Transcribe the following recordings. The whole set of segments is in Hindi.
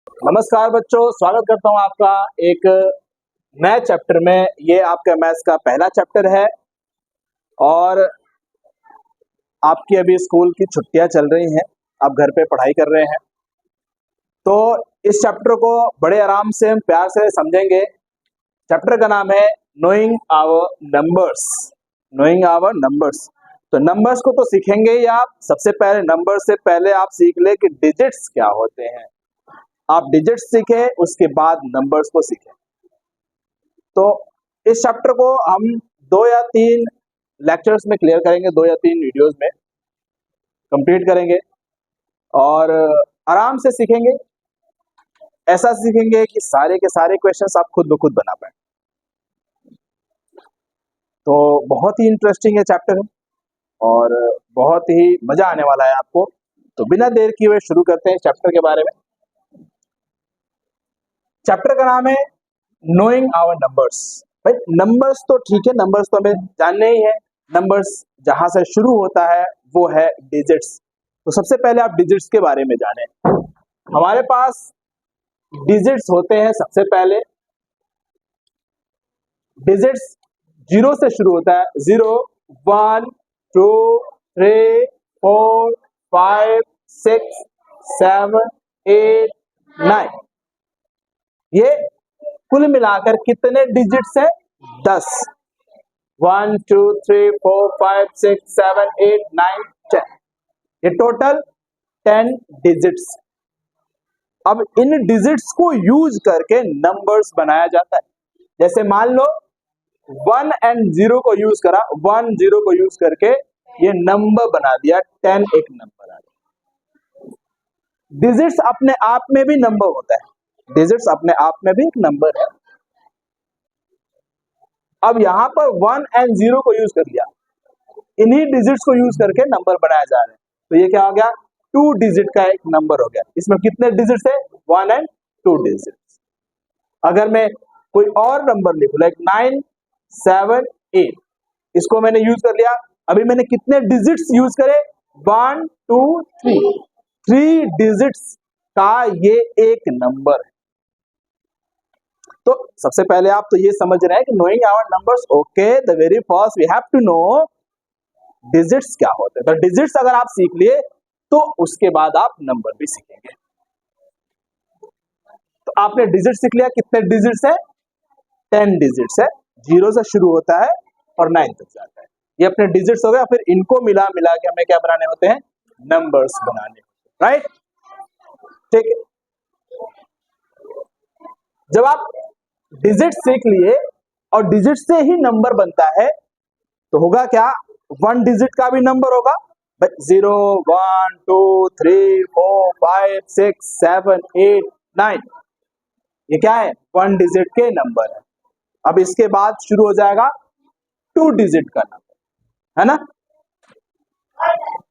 नमस्कार बच्चों, स्वागत करता हूं आपका एक नए चैप्टर में। ये आपका मैथ्स का पहला चैप्टर है और आपकी अभी स्कूल की छुट्टियां चल रही हैं, आप घर पे पढ़ाई कर रहे हैं। तो इस चैप्टर को बड़े आराम से हम प्यार से समझेंगे। चैप्टर का नाम है knowing our numbers. Knowing our numbers. तो नंबर्स को तो सीखेंगे ही आप। सबसे पहले नंबर से पहले आप सीख ले कि डिजिट्स क्या होते हैं। आप डिजिट्स सीखे, उसके बाद नंबर्स को सीखे। तो इस चैप्टर को हम 2 या 3 लेक्चर्स में क्लियर करेंगे, 2 या 3 वीडियोस में कंप्लीट करेंगे और आराम से सीखेंगे। ऐसा सीखेंगे कि सारे के सारे क्वेश्चंस आप खुद ब खुद बना पाए। तो बहुत ही इंटरेस्टिंग है चैप्टर है और बहुत ही मजा आने वाला है आपको। तो बिना देर किए हुए शुरू करते हैं चैप्टर के बारे में। चैप्टर का नाम है नोइंग आवर नंबर्स। भाई नंबर्स तो ठीक है, नंबर्स तो हमें जानने ही है। नंबर्स जहां से शुरू होता है वो है डिजिट्स। तो सबसे पहले आप डिजिट्स के बारे में जानें। हमारे पास डिजिट्स होते हैं। सबसे पहले डिजिट्स 0 से शुरू होता है। 0, 1, 2, 3, 4, 5, 6, 7, 8, 9। ये कुल मिलाकर कितने डिजिट्स हैं? 10। 1, 2, 3, 4, 5, 6, 7, 8, 9, 10। ये टोटल 10 डिजिट्स। अब इन डिजिट्स को यूज करके नंबर्स बनाया जाता है। जैसे मान लो 1 and 0 को यूज करा, 1 0 को यूज करके ये नंबर बना दिया, 10 एक नंबर आ गया। डिजिट्स अपने आप में भी नंबर होता है। डिजिट्स अपने आप में भी एक नंबर है। अब यहां पर 1 and 0 को यूज कर लिया, इन्हीं डिजिट्स को यूज करके नंबर बनाया जा रहा है। तो ये क्या हो गया? 2 डिजिट का एक नंबर हो गया। इसमें कितने डिजिट्स है? 1 and 2 डिजिट्स। अगर मैं कोई और नंबर लिखूं लाइक 9, 7, 8, इसको मैंने यूज कर लिया। अभी मैंने कितने डिजिट्स यूज करे? 1, 2, 3। 3 डिजिट्स का ये एक नंबर है। तो सबसे पहले आप तो ये समझ रहे हैं कि knowing our numbers. Okay, the very first we have to know digits क्या होते हैं। तो डिजिट्स अगर आप सीख लिए तो उसके बाद आप नंबर भी सीखेंगे। तो आपने डिजिट सीख लिया। कितने डिजिट्स है? 10 डिजिट्स है। 0 से शुरू होता है और 9 तक जाता है। ये अपने डिजिट्स हो गए। फिर इनको मिला मिला के हमें क्या बनाने होते हैं? नंबर्स बनाने। राइट, ठीक है। जब आप डिजिट सीख लिए और डिजिट से ही नंबर बनता है तो होगा क्या? 1 डिजिट का भी नंबर होगा। 0, 1, 2, 3, 4, 5, 6, 7, 8, 9। ये क्या है? 1 डिजिट के नंबर है। अब इसके बाद शुरू हो जाएगा 2 डिजिट का नंबर, है ना?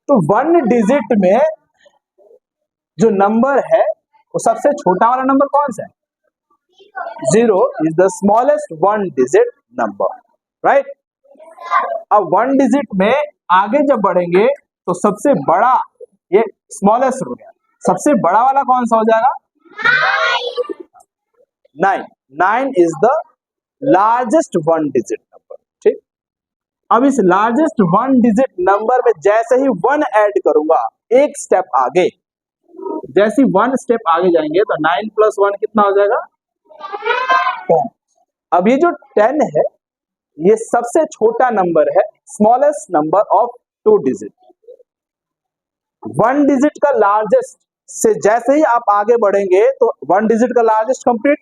तो 1 डिजिट में जो नंबर है वो सबसे छोटा वाला नंबर कौन सा है? 0 is the smallest 1 digit number, right? अब 1 डिजिट में आगे जब बढ़ेंगे तो सबसे बड़ा ये स्मॉलेस्ट हो गया। सबसे बड़ा वाला कौन सा हो जाएगा? 9। 9 is the largest 1 digit number, ठीक। अब इस लार्जेस्ट 1 डिजिट नंबर में जैसे ही 1 ऐड करूंगा, एक स्टेप आगे, जैसे 1 स्टेप आगे जाएंगे तो 9 + 1 कितना हो जाएगा? 10। अब ये जो 10 है ये सबसे छोटा नंबर है, smallest number of 2 digit. 1 digit का लार्जेस्ट से जैसे ही आप आगे बढ़ेंगे तो 1 डिजिट का लार्जेस्ट कंप्लीट,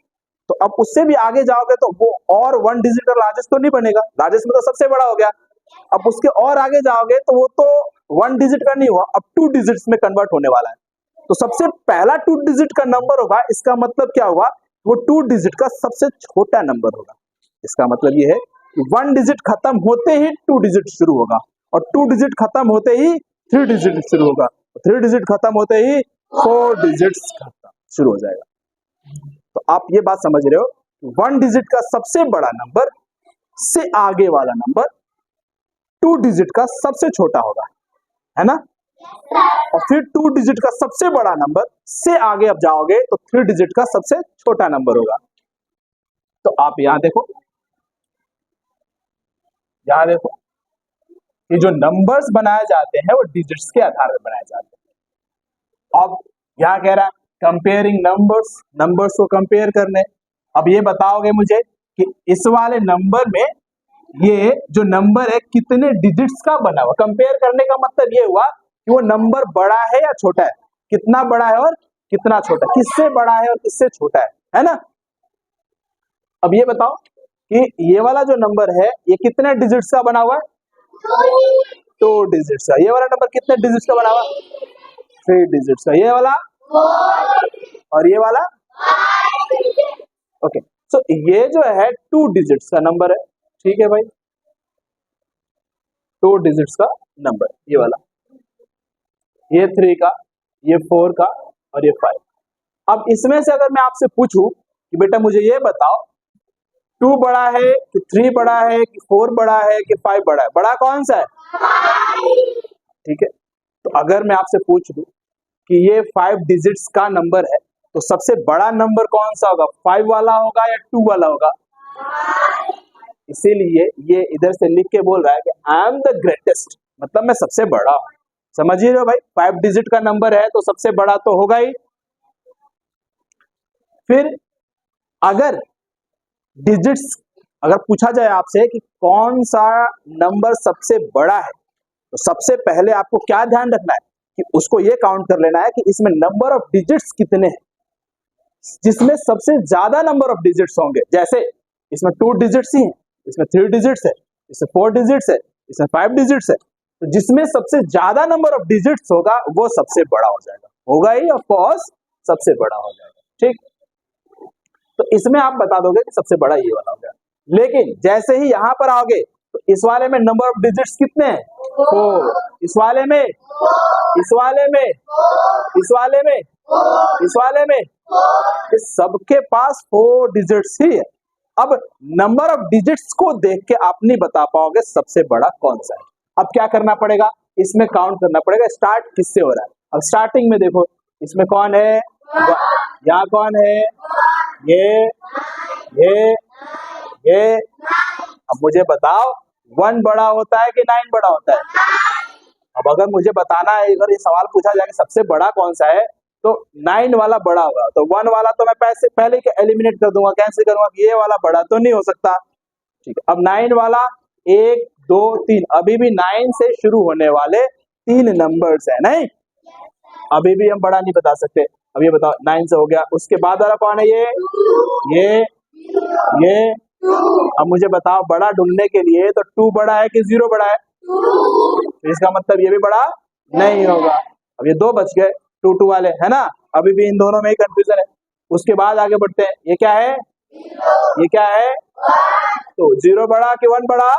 तो अब उससे भी आगे जाओगे तो वो और 1 डिजिट का लार्जेस्ट तो नहीं बनेगा। लार्जेस्ट में तो सबसे बड़ा हो गया। अब उसके और आगे जाओगे तो वो तो 1 डिजिट का नहीं हुआ, अब 2 डिजिट्स में कन्वर्ट होने वाला है। तो सबसे पहला 2 डिजिट का नंबर होगा। इसका मतलब क्या हुआ? वो 2 डिजिट का सबसे छोटा नंबर होगा। इसका मतलब ये है कि 1 डिजिट खत्म होते ही 2 डिजिट शुरू होगा और 2 डिजिट खत्म होते ही 3 डिजिट शुरू होगा, 3 डिजिट खत्म होते ही 4 डिजिट्स खत्म शुरू हो जाएगा। तो आप ये बात समझ रहे हो, 1 डिजिट का सबसे बड़ा नंबर से आगे वाला नंबर 2 डिजिट का सबसे छोटा होगा, है ना? और फिर 2 डिजिट का सबसे बड़ा नंबर से आगे अब जाओगे तो 3 डिजिट का सबसे छोटा नंबर होगा। तो आप यहां देखो, ये जो नंबर्स बनाए जाते हैं वो डिजिट्स के आधार पर बनाए जाते हैं। अब यहां कह रहा है कंपेयरिंग नंबर्स, नंबर्स को कंपेयर करने। अब ये बताओगे मुझे कि इस वाले नंबर में ये जो नंबर है कितने डिजिट्स का बना हुआ। कंपेयर करने का मतलब ये हुआ कि वो नंबर बड़ा है या छोटा है, कितना बड़ा है और कितना छोटा है, किससे बड़ा है और किससे छोटा है ना। अब ये बताओ कि ये वाला जो नंबर है ये कितने डिजिट्स का बना हुआ है, 2 डिजिट्स का। ये वाला नंबर कितने डिजिट्स का बना हुआ, 3 डिजिट्स का। ये वाला और ये वाला, ओके। सो ये जो है 2 डिजिट्स का नंबर है, ठीक है भाई, 2 डिजिट्स का नंबर, ये वाला, ये 3 का, ये 4 का और ये 5। अब इसमें से अगर मैं आपसे पूछूं कि बेटा मुझे ये बताओ 2 बड़ा है कि 3 बड़ा है कि 4 बड़ा है कि 5 बड़ा है, बड़ा कौन सा है, ठीक है। तो अगर मैं आपसे पूछ दूं कि ये 5 डिजिट्स का नंबर है तो सबसे बड़ा नंबर कौन सा होगा, 5 वाला होगा या 2 वाला होगा। इसीलिए ये इधर से लिख के बोल रहा है कि आई एम द ग्रेटेस्ट, मतलब मैं सबसे बड़ा हूं। समझ रहे हो भाई, 5 डिजिट का नंबर है तो सबसे बड़ा तो होगा ही। फिर अगर डिजिट्स, अगर पूछा जाए आपसे कि कौन सा नंबर सबसे बड़ा है तो सबसे पहले आपको क्या ध्यान रखना है कि उसको ये काउंट कर लेना है कि इसमें नंबर ऑफ डिजिट्स कितने हैं, जिसमें सबसे ज्यादा नंबर ऑफ डिजिट्स होंगे। जैसे इसमें 2 डिजिट्स ही हैं, इसमें 3 डिजिट्स है, इसमें 4 डिजिट्स है, इसमें 5 डिजिट्स है। तो जिसमें सबसे ज्यादा नंबर ऑफ डिजिट्स होगा वो सबसे बड़ा हो जाएगा, होगा ही ऑफ कोर्स, सबसे बड़ा हो जाएगा, ठीक। तो इसमें आप बता दोगे कि सबसे बड़ा ये वाला हो गया। लेकिन जैसे ही यहां पर आओगे तो इस वाले में नंबर ऑफ डिजिट्स कितने हैं, 4, इस वाले में, इस वाले में, इस वाले में, इस वाले में, इस सबके पास 4 डिजिट्स ही है। अब नंबर ऑफ डिजिट्स को देख के आप नहीं बता पाओगे सबसे बड़ा कौन सा है। अब क्या करना पड़ेगा, इसमें काउंट करना पड़ेगा स्टार्ट किससे हो रहा है। अब स्टार्टिंग में देखो इसमें कौन है, यहाँ कौन है, ये, ये। अब मुझे बताओ 1 बड़ा होता है कि 9 बड़ा होता है। अब अगर मुझे बताना है, अगर ये सवाल पूछा जाए कि सबसे बड़ा कौन सा है तो 9 वाला बड़ा होगा, तो 1 वाला तो मैं पहले ही एलिमिनेट कर दूंगा, कैंसिल करूंगा कि ये वाला बड़ा तो नहीं हो सकता, ठीक है। अब 9 वाला 1 2 3, अभी भी 9 से शुरू होने वाले 3 नंबर्स है, नहीं अभी भी हम बड़ा नहीं बता सकते। अब ये बताओ 9 से हो गया, उसके बाद वाला कौन है, ये। अब मुझे बताओ बड़ा ढूंढने के लिए तो 2 बड़ा है कि 0 बड़ा है, तो इसका मतलब ये भी बड़ा नहीं होगा। अब ये 2 बच गए 2 2 वाले, है ना, अभी भी इन दोनों में ही कंफ्यूजन है। उसके बाद आगे बढ़ते हैं, ये क्या है, ये क्या है, तो 0 बड़ा कि 1 बड़ा,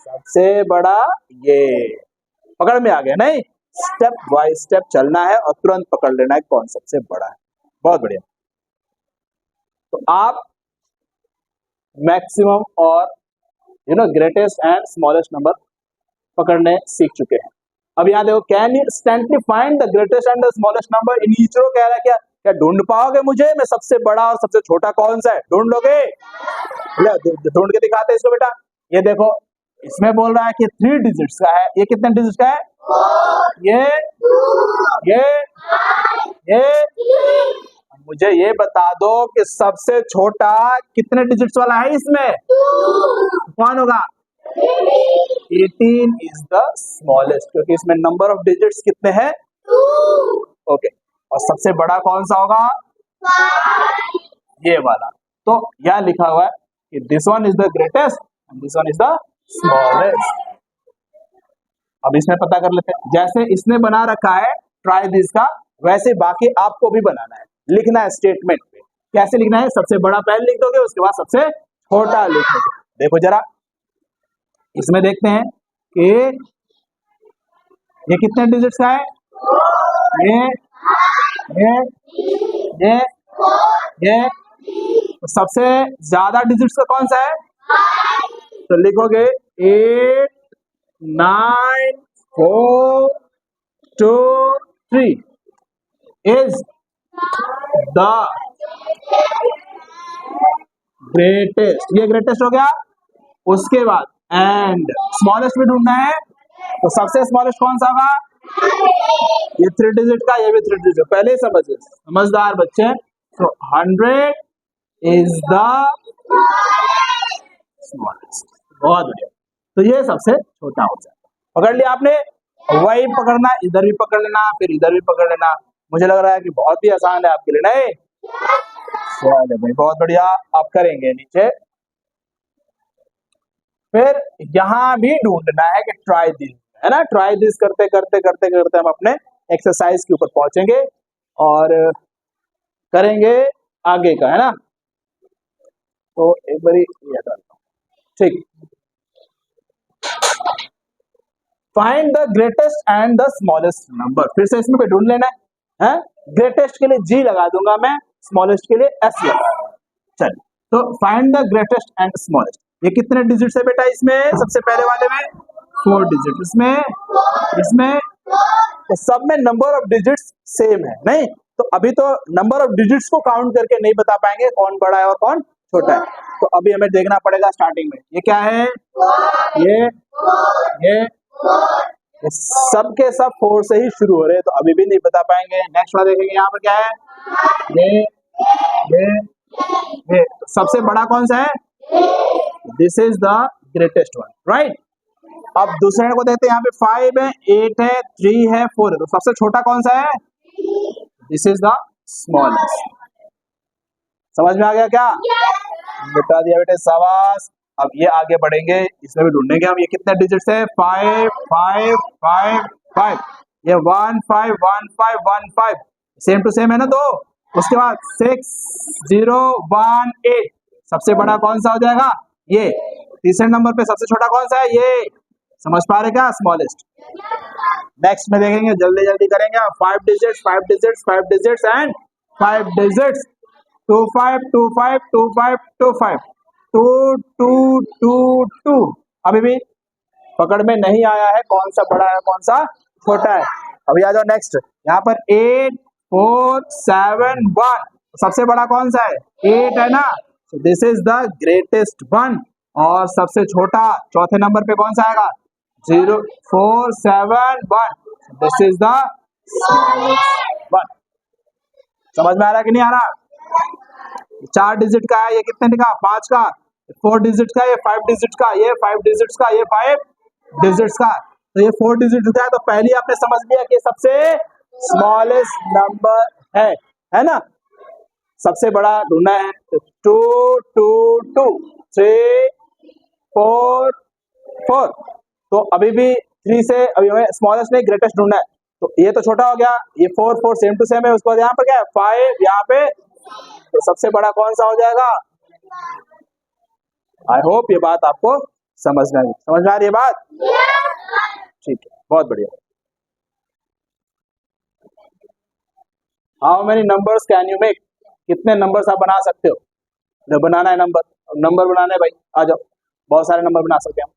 सबसे बड़ा ये। पकड़ में आ गया, नहीं, स्टेप बाय स्टेप चलना है और तुरंत पकड़ लेना है कौन सबसे बड़ा है। बहुत बढ़िया। तो आप मैक्सिमम और ग्रेटेस्ट एंड स्मॉलेस्ट नंबर पकड़ने सीख चुके हैं। अब यहाँ देखो, can you instantly find the greatest and the smallest number in each row. कह रहा है क्या, क्या ढूंढ पाओगे मुझे मैं सबसे बड़ा और सबसे छोटा कौन सा है, ढूंढ लोगे, ढूंढ के दिखाते हैं इसको बेटा। ये देखो इसमें बोल रहा है कि 3 डिजिट्स का है, ये कितने डिजिट्स का है, ये मुझे ये बता दो कि सबसे छोटा कितने डिजिट्स वाला है इसमें, कौन होगा, 18 इज द स्मॉलेस्ट, क्योंकि इसमें नंबर ऑफ डिजिट्स कितने हैं, ओके। और सबसे बड़ा कौन सा होगा, ये वाला। तो यह लिखा हुआ है कि this one is the greatest and this one is the smallest. अब इसमें पता कर लेते हैं, जैसे इसने बना रखा है ट्राई दिस का, वैसे बाकी आपको भी बनाना है, लिखना है स्टेटमेंट पे। कैसे लिखना है, सबसे बड़ा पहले लिख दोगे, उसके बाद सबसे छोटा लिख दोगे। देखो जरा इसमें देखते हैं कि ये कितने डिजिट्स का है, ये तो सबसे ज्यादा डिजिट्स का कौन सा है, तो लिखोगे 8 9 4 2 3 is the greatest, ये greatest हो गया। उसके बाद and smallest भी ढूंढना है, तो सबसे स्मॉलेस्ट कौन सा होगा? ये 3 डिजिट का, ये भी 3 डिजिट। पहले ही समझिए, समझदार बच्चे। तो 100 इज द स्मॉलेस्ट। बहुत बढ़िया। तो ये सबसे छोटा हो जाए। पकड़ लिया आपने, वही पकड़ना, इधर भी पकड़ लेना, फिर इधर भी पकड़ लेना। मुझे लग रहा है कि बहुत ही आसान है आपके लिए, नहीं? चलिए भाई, बहुत बढ़िया। आप करेंगे नीचे। फिर यहाँ भी ढूंढना है कि ट्राई दिस, है ना? ट्राई दिस करते करते करते करते हम अपने एक्सरसाइज के ऊपर पहुंचेंगे और करेंगे आगे का, है ना? तो एक बारी ये डालता हूं, ठीक। Find the greatest and the smallest number. फिर से इसमें ढूंढ लेना है। ग्रेटेस्ट के लिए G लगा दूंगा मैं, स्मॉलेस्ट के लिए S लगा दूंगा। चलिए, तो find the greatest and smallest. ये कितने डिजिट है बेटा? इसमें सबसे पहले वाले में 4 डिजिट, इसमें तो सब में नंबर ऑफ डिजिट्स सेम है, नहीं? तो अभी तो नंबर ऑफ डिजिट्स को काउंट करके नहीं बता पाएंगे कौन बड़ा है और कौन छोटा है। तो अभी हमें देखना पड़ेगा स्टार्टिंग में ये क्या है। ये सबके सब 4 से ही शुरू हो रहे हैं, तो अभी भी नहीं बता पाएंगे। नेक्स्ट वाला देखेंगे, यहाँ पर क्या है? ये तो सबसे बड़ा कौन सा है? This is the greatest one, right? अब दूसरे को देखते हैं, यहाँ पे 5 है, 8 है, 3 है, 4 है, तो सबसे छोटा कौन सा है? This is the smallest. समझ में आ गया क्या? बता दिया बेटे, शाबाश। अब ये आगे बढ़ेंगे, इसमें भी ढूंढेंगे हम। ये कितने डिजिट है? 5 5 5 5। ये 1 5 1 5 1 5, सेम टू सेम है ना? दो। उसके बाद 6 0 1 8, सबसे बड़ा कौन सा हो जाएगा? ये। तीसरे नंबर पे सबसे छोटा कौन सा है? ये। समझ पा रहे क्या? स्मॉलेस्ट। नेक्स्ट में देखेंगे, जल्दी जल्दी करेंगे। 5 digits 5 digits 5 digits and 5 digits. 2 5 2 5 2 5 2 5 2 2 2 2। अभी भी पकड़ में नहीं आया है कौन सा बड़ा है कौन सा छोटा है। अभी आ जाओ नेक्स्ट, यहाँ पर 8 4 7 1, सबसे बड़ा कौन सा है? 8 है ना? so this is the greatest one. और सबसे छोटा चौथे नंबर पे कौन सा आएगा? 0 4 7 1, this is the smallest one. समझ में आ रहा है कि नहीं आ रहा? 4 डिजिट का है, ये कितने का? 5 का। 4 डिजिट का, ये 5 डिजिट का, ये 5 डिजिट्स का, ये 5 डिजिट्स का। तो ये 4 डिजिट का है, तो पहले आपने समझ लिया कि सबसे स्मॉलेस्ट नंबर है ना? सबसे बड़ा ढूंढना है, तो 2 2 2 3 4 4। तो अभी भी 3 से अभी हमें स्मॉलेस्ट नहीं ग्रेटेस्ट ढूंढना है। तो ये तो छोटा हो गया, ये 4 4 सेम टू सेम है। उसके बाद यहाँ पर क्या है? 5 यहाँ पे, तो सबसे बड़ा कौन सा हो जाएगा? आई होप ये बात आपको समझ में आ गई। समझ में आ रही है बात? ठीक है, बहुत बढ़िया। How many numbers can you make? कितने नंबर्स आप बना सकते हो? जो बनाना है नंबर बनाना है भाई, आ जाओ। बहुत सारे नंबर बना सकते हैं हम।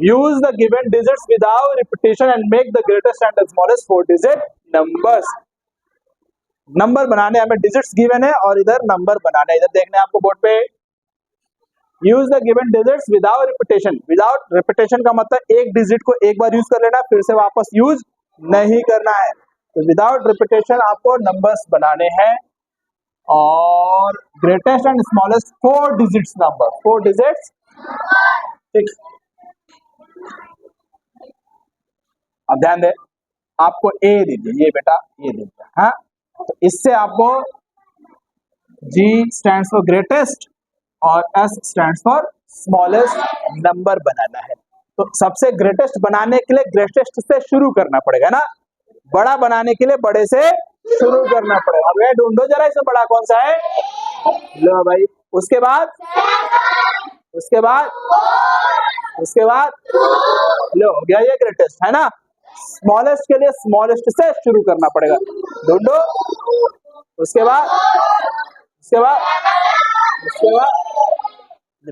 Use the given digits without repetition and make the greatest and the smallest 4 digit numbers. Number बनाने हमें, डिजिट्स गिवन है और इधर नंबर बनाने, इधर देखने आपको बोर्ड पे। Use the given digits without repetition. Without repetition का मतलब एक डिजिट को एक बार यूज कर लेना, फिर से वापस यूज नहीं करना है। तो विदाउट रिपीटेशन आपको नंबर्स बनाने हैं। और greatest and smallest 4 digits number, 4 digits, ठीक। अब ध्यान दे, आपको ए दे दिया, ये बेटा ये दे दिया, हाँ? तो इससे आपको G स्टैंड्स फॉर ग्रेटेस्ट और S stands for smallest number बनाना है। तो सबसे ग्रेटेस्ट बनाने के लिए ग्रेटेस्ट से शुरू करना पड़ेगा ना, बड़ा बनाने के लिए बड़े से शुरू करना पड़ेगा। अब ये ढूंढो जरा, इसमें बड़ा कौन सा है? लो भाई, उसके बाद लो, हो गया ये ग्रेटेस्ट, है ना? स्मॉलेस्ट के लिए स्मॉलेस्ट से शुरू करना पड़ेगा, ढूंढो। उसके बाद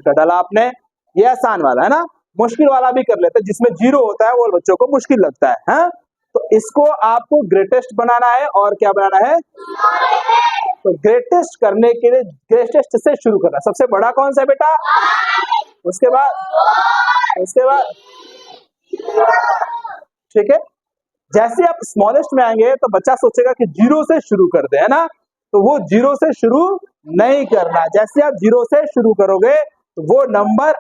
डाला आपने, ये आसान वाला है ना। मुश्किल वाला भी कर लेते हैं, जिसमें 0 होता है वो बच्चों को मुश्किल लगता है, हाँ? तो इसको आपको ग्रेटेस्ट बनाना है और क्या बनाना है, तो ग्रेटेस्ट करने के लिए ग्रेटेस्ट से शुरू करना। सबसे बड़ा कौन सा है बेटा, उसके बाद ठीक है। जैसे आप स्मॉलेस्ट में आएंगे तो बच्चा सोचेगा कि जीरो से शुरू कर दे, है ना, तो वो जीरो से शुरू नहीं करना। जैसे आप जीरो से शुरू करोगे तो वो नंबर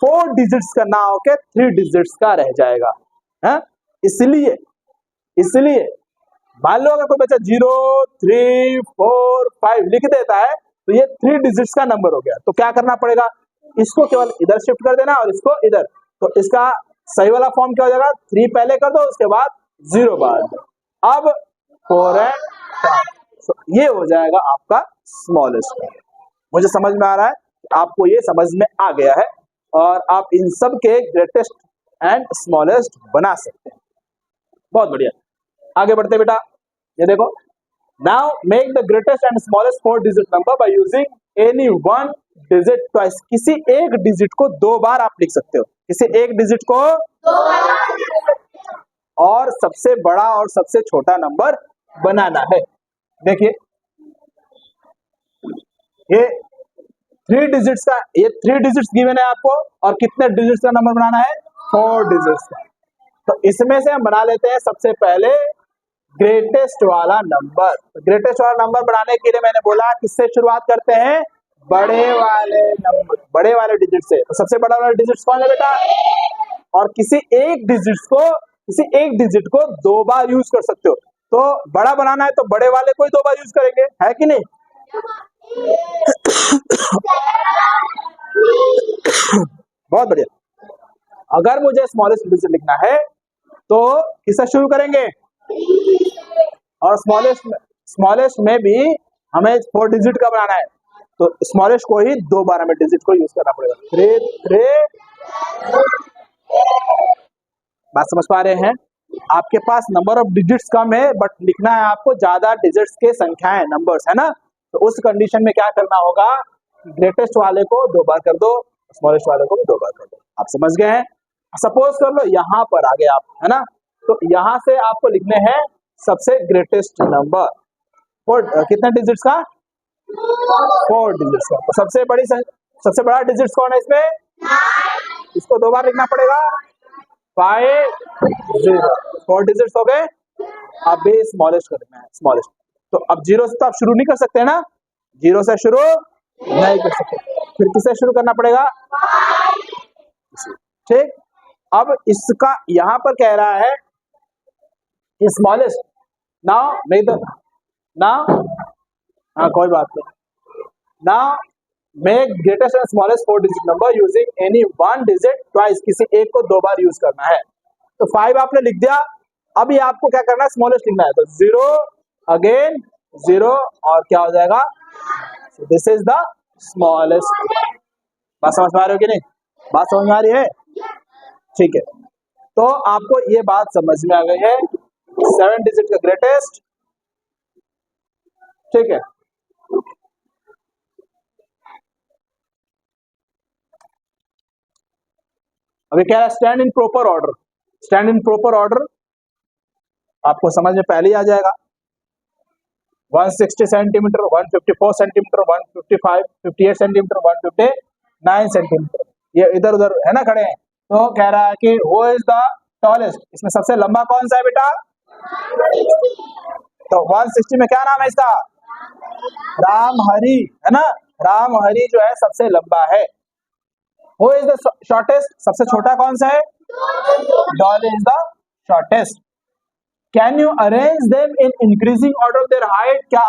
4 डिजिट्स का ना होके 3 डिजिट्स का रह जाएगा, है। इसलिए मान लो अगर कोई बच्चा 0, 3, 4, 5 लिख देता है तो ये 3 डिजिट्स का नंबर हो गया। तो क्या करना पड़ेगा, इसको केवल इधर शिफ्ट कर देना और इसको इधर। तो इसका सही वाला फॉर्म क्या हो जाएगा, 3 पहले कर दो, उसके बाद 0 बाद, अब 4 है 5। तो ये हो जाएगा आपका स्मॉलेस्ट। मुझे समझ में आ रहा है, आपको ये समझ में आ गया है और आप इन सब के ग्रेटेस्ट एंड स्मॉलेस्ट बना सकते हैं। बहुत बढ़िया, आगे बढ़ते बेटा। ये देखो, now make the greatest and smallest 4 digit number by using any 1 digit twice. किसी एक डिजिट को 2 बार आप लिख सकते हो, किसी एक डिजिट को 2 बार, और सबसे बड़ा और सबसे छोटा नंबर बनाना है। देखिए ये 3 डिजिट्स का, ये 3 डिजिट्स गिवन है आपको, और कितने डिजिट्स का नंबर बनाना है, 4 डिजिट्स का। तो इसमें से हम बना लेते हैं सबसे पहले ग्रेटेस्ट वाला नंबर। तो ग्रेटेस्ट वाला नंबर बनाने के लिए मैंने बोला किससे शुरुआत करते हैं, बड़े वाले नंबर, बड़े वाले डिजिट से। तो सबसे बड़ा वाला डिजिट कौन है बेटा, और किसी एक डिजिट को 2 बार यूज कर सकते हो। तो बड़ा बनाना है तो बड़े वाले को ही 2 बार यूज करेंगे, है कि नहीं। बहुत बढ़िया। अगर मुझे स्मॉलेस्ट डिजिट लिखना है तो किससे शुरू करेंगे, और स्मॉलेस्ट में भी हमें 4 डिजिट का बनाना है, तो स्मॉलेस्ट को ही 2 बार हमें डिजिट को यूज करना पड़ेगा। 3 बात समझ पा रहे हैं। आपके पास नंबर ऑफ डिजिट्स कम है बट लिखना है आपको ज्यादा डिजिट्स के संख्याएं, नंबर्स, है ना। तो उस कंडीशन में क्या करना होगा, ग्रेटेस्ट वाले को 2 बार कर दो, स्मॉलेस्ट वाले को भी 2 बार कर दो। आप समझ गए हैं। सपोज कर लो यहाँ पर आ गए आप, है ना, तो यहाँ से आपको लिखने हैं सबसे ग्रेटेस्ट नंबर 4, कितने डिजिट्स का, 4 डिजिट्स का। तो सबसे सबसे बड़ा डिजिट्स कौन है इसमें, इसको 2 बार लिखना पड़ेगा, 5, 0, 4 डिजिट्स हो गए। अब भी स्मॉलेस्ट करना है, स्मॉलेस्ट। तो अब 0 से तो आप शुरू नहीं कर सकते ना, 0 से शुरू नहीं कर सकते, फिर किससे शुरू करना पड़ेगा, ठीक। अब इसका यहां पर कह रहा है स्मॉलेस्ट, नाउ नहीं तो कोई बात नहीं, now make greatest and smallest 4 digit number using any 1 digit twice. किसी एक को 2 बार यूज करना है। तो 5 आपने लिख दिया, अभी आपको क्या करना है, स्मॉलेस्ट लिखना है। तो 0 अगेन 0 और क्या हो जाएगा, दिस इज द स्मॉलेस्ट। बात समझ में आ रही हो कि नहीं, बात समझ में आ रही है, ठीक है। तो आपको ये बात समझ में आ गई है, 7 डिजिट का ग्रेटेस्ट, ठीक है। अभी क्या है, stand in proper order. Stand in proper order आपको समझ में पहले ही आ जाएगा। 160 सेंटीमीटर, 154 सेंटीमीटर, 155, 58 सेंटीमीटर, 159 सेंटीमीटर, ये इधर उधर है ना खड़े हैं। तो कह रहा है कि वो इज द टॉलेस्ट, इसमें सबसे लंबा कौन सा है बेटा, तो 160 में क्या नाम है इसका, रामहरि, है ना। रामहरि जो है सबसे लंबा है। Who is the shortest, सबसे छोटा कौन सा है, Dolly is the shortest. Can you arrange them in increasing order of their height. क्या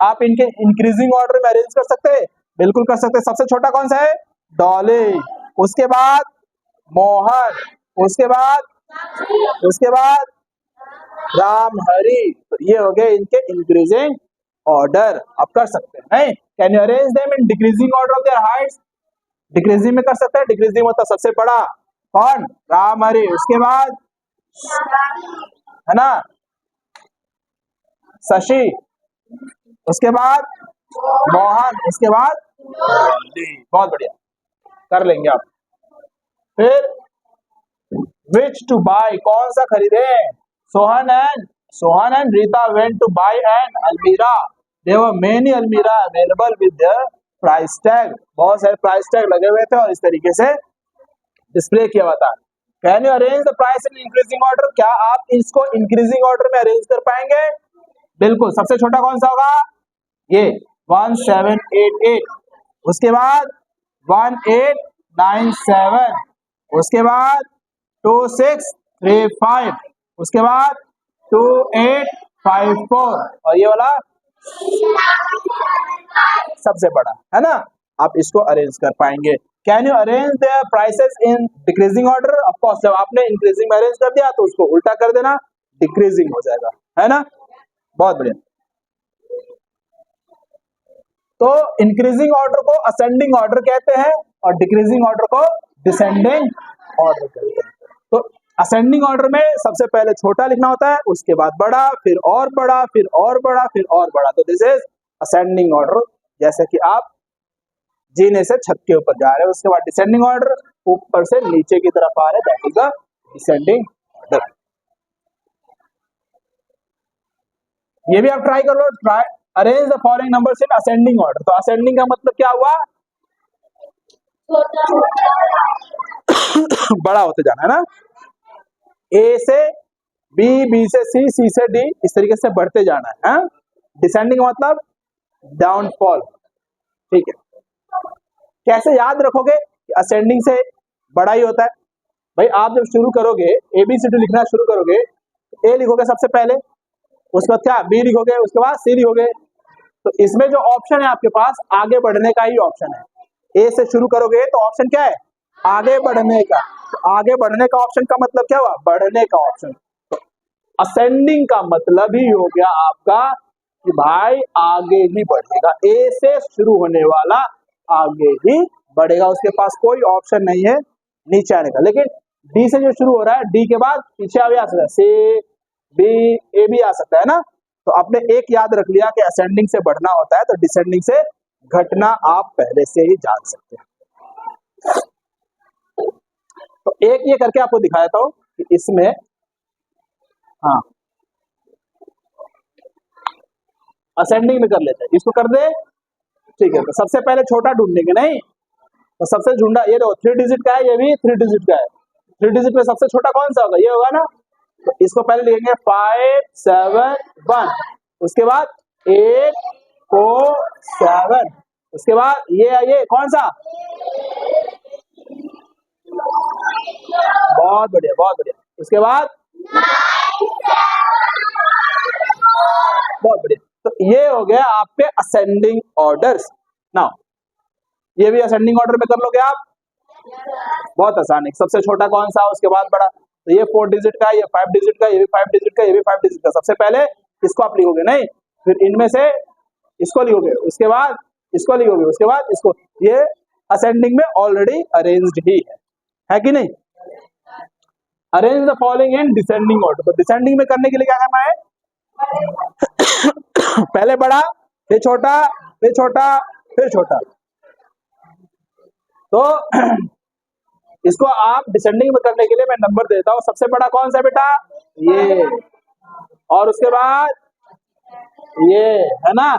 आप इनके इंक्रीजिंग ऑर्डर में अरेंज कर सकते हैं, बिल्कुल कर सकते हैं। सबसे छोटा कौन सा है, डॉली, उसके बाद मोहन, उसके बाद रामहरि। तो ये हो गए इनके इंक्रीजिंग ऑर्डर, आप कर सकते हैं। नहीं, can you arrange them in decreasing order of their Heights, decreasing में कर सकते हैं। डिक्रीजिंग मतलब सबसे बड़ा कौन, रामहरि, उसके बाद है ना शशि, उसके बाद मोहन, उसके बाद बहुत बढ़िया, कर लेंगे आप। फिर विच टू बाय, कौन सा खरीदे, Sohan and Rita went to buy an almirah. There were many almirah available with their price tag. बहुत सारे price tag लगे हुए थे और इस तरीके से डिस्प्ले किया हुआ था. Can you arrange the price in increasing order? क्या आप इसको increasing order में अरेंज कर पाएंगे? बिल्कुल. सबसे छोटा कौन सा होगा? ये 1788. उसके बाद 1897. उसके बाद 2635. उसके बाद 2854 और ये वाला सबसे बड़ा है ना. आप इसको अरेंज कर पाएंगे. Can you arrange the prices in decreasing order? Of course, जब आपने इंक्रीजिंग में अरेंज कर दिया तो उसको उल्टा कर देना, डिक्रीजिंग हो जाएगा, है ना. बहुत बढ़िया. तो इंक्रीजिंग ऑर्डर को असेंडिंग ऑर्डर कहते हैं और डिक्रीजिंग ऑर्डर को डिसेंडिंग ऑर्डर कहते हैं. तो असेंडिंग ऑर्डर में सबसे पहले छोटा लिखना होता है, उसके बाद बड़ा, फिर और बड़ा, फिर और बड़ा, फिर और बड़ा. तो दिस इज असेंडिंग ऑर्डर. जैसे कि आप जीने से छत के ऊपर जा रहे हैं, उसके बाद डिसेंडिंग ऑर्डर, ऊपर से नीचे की तरफ आ रहे हैं, that is the descending order. ये भी आप ट्राई कर लो. Try arrange the following numbers in ascending order. तो असेंडिंग का मतलब क्या हुआ? बड़ा होते जाना है ना. ए से बी, बी से सी, सी से डी, इस तरीके से बढ़ते जाना है. डिसेंडिंग का मतलब डाउनफॉल. ठीक है. कैसे याद रखोगे? असेंडिंग से बड़ा ही होता है. भाई आप जब शुरू करोगे, ABCD लिखना शुरू करोगे, ए लिखोगे सबसे पहले, उसके बाद क्या बी लिखोगे, उसके बाद सी लिखोगे. तो इसमें जो ऑप्शन है आपके पास, आगे बढ़ने का ही ऑप्शन है. ए से शुरू करोगे तो ऑप्शन क्या है? आगे बढ़ने का. तो आगे बढ़ने का ऑप्शन का मतलब क्या हुआ? बढ़ने का ऑप्शन. तो असेंडिंग का मतलब ही हो गया आपका कि भाई आगे ही बढ़ेगा. ए से शुरू होने वाला आगे ही बढ़ेगा, उसके पास कोई ऑप्शन नहीं है नीचे आने का. लेकिन डी से जो शुरू हो रहा है, डी के बाद पीछे भी आ सकता है, सी, बी, ए भी आ सकता है ना. तो आपने एक याद रख लिया कि असेंडिंग से बढ़ना होता है, तो डिसेंडिंग से घटना आप पहले से ही जान सकते हैं. तो एक ये करके आपको दिखा देता हूं कि इसमें, हाँ, असेंडिंग में कर लेते हैं. इसको कर दे. ठीक है. तो सबसे पहले छोटा ढूंढेंगे नहीं, तो सबसे ढूंढा ये देखो 3 डिजिट का है, ये भी 3 डिजिट का है. 3 डिजिट में सबसे छोटा कौन सा होगा? ये होगा ना. तो इसको पहले लिखेंगे 571. उसके बाद 847. उसके बाद ये कौन सा? बहुत बढ़िया, बहुत बढ़िया. उसके बाद बहुत बढ़िया. तो ये हो गया आपके असेंडिंग ऑर्डर्स. नाउ ये भी असेंडिंग ऑर्डर में कर लोगे आप. बहुत आसान है. सबसे छोटा कौन सा, उसके बाद बड़ा. तो ये 4 डिजिट का, ये 5 डिजिट का, ये भी 5 डिजिट का, ये भी 5 डिजिट का. सबसे पहले इसको आप लिखोगे नहीं, फिर इनमें से इसको लिखोगे, उसके बाद इसको लिखोगे, उसके बाद इसको. ये असेंडिंग में ऑलरेडी अरेंज्ड ही है कि नहीं. Arrange the following in descending order. तो डिसेंडिंग में करने के लिए क्या करना है? पहले बड़ा, फिर छोटा, फिर छोटा, फिर छोटा. तो इसको आप डिसेंडिंग में करने के लिए मैं नंबर देता हूं. सबसे बड़ा कौन सा बेटा? ये. और उसके बाद ये, है ना.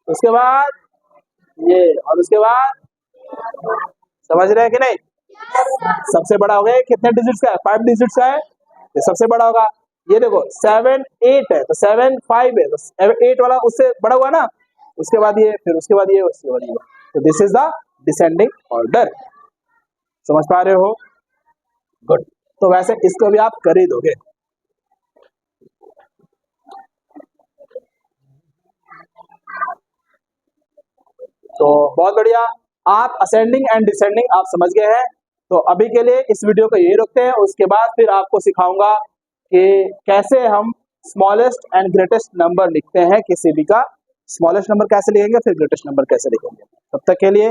उसके बाद ये, और उसके बाद, समझ रहे हैं कि नहीं? सबसे बड़ा हो गया. कितने डिजिट्स का है? 5 डिजिट्स का है. ये सबसे बड़ा होगा. ये देखो 7 8 है, तो 7 5 है, तो 8 वाला उससे बड़ा हुआ ना. उसके बाद ये, फिर उसके बाद ये, उसके बाद ये. तो this is the descending order. समझ पा रहे हो? गुड. तो वैसे इसको भी आप कर ही दोगे. तो बहुत बढ़िया. आप असेंडिंग एंड डिसेंडिंग आप समझ गए हैं. तो अभी के लिए इस वीडियो को यही रखते हैं. उसके बाद फिर आपको सिखाऊंगा कि कैसे हम स्मॉलेस्ट एंड ग्रेटेस्ट नंबर लिखते हैं किसी भी का. स्मॉलेस्ट नंबर कैसे लिखेंगे, फिर ग्रेटेस्ट नंबर कैसे लिखेंगे. तब तक के लिए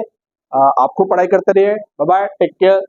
आप खूब पढ़ाई करते रहिए. Bye bye, take care.